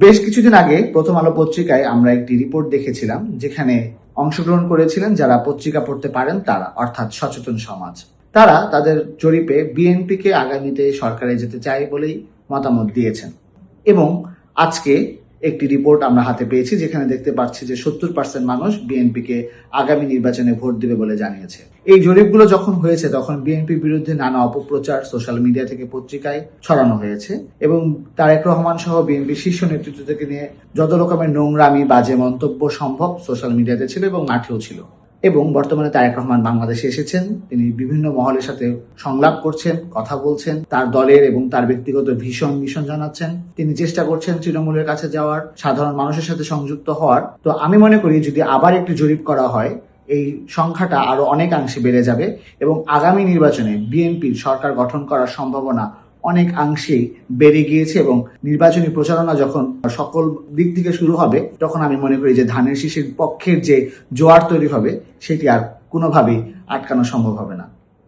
বেশ কিছুদিন আগে প্রথম আলো পত্রিকায় আমরা একটি রিপোর্ট দেখেছিলাম, যেখানে অংশগ্রহণ করেছিলেন যারা পত্রিকা পড়তে পারেন তারা, অর্থাৎ সচেতন সমাজ। তারা তাদের জরিপে বিএনপিকে আগামীতে সরকারে যেতে চায় বলেই মতামত দিয়েছেন। এবং আজকে একটি রিপোর্ট আমরা হাতে পেয়েছি, যেখানে দেখতে পাচ্ছি যে 70% মানুষ বিএনপিকে আগামী নির্বাচনে ভোট দেবে বলে জানিয়েছে। এই জরিপগুলো যখন হয়েছে তখন বিএনপির বিরুদ্ধে নানা অপপ্রচার সোশ্যাল মিডিয়া থেকে পত্রিকায় ছড়ানো হয়েছে এবং তারেক রহমান সহ বিএনপির শীর্ষ নেতৃত্ব থেকে নিয়ে যত রকমের নোংরামি বাজে মন্তব্য সম্ভব সোশ্যাল মিডিয়াতে ছিল এবং মাঠেও ছিল। এবং বর্তমানে তারেক রহমান বাংলাদেশে এসেছেন, তিনি বিভিন্ন মহলের সাথে সংলাপ করছেন, কথা বলছেন, তার দলের এবং তার ব্যক্তিগত ভীষণ মিশন জানাচ্ছেন। তিনি চেষ্টা করছেন তৃণমূলের কাছে যাওয়ার, সাধারণ মানুষের সাথে সংযুক্ত হওয়ার। তো আমি মনে করি যদি আবার একটি জরিপ করা হয়, এই সংখ্যাটা আরো অনেকাংশে বেড়ে যাবে এবং আগামী নির্বাচনে বিএনপির সরকার গঠন করার সম্ভাবনা অনেকাংশেই বেড়ে গিয়েছে। এবং নির্বাচনী প্রচারণা যখন সকল দিক থেকে শুরু হবে, তখন আমি মনে করি যে ধানের শীষের পক্ষের যে জোয়ার তৈরি হবে, সেটি আর কোনোভাবেই আটকানো সম্ভব হবে না।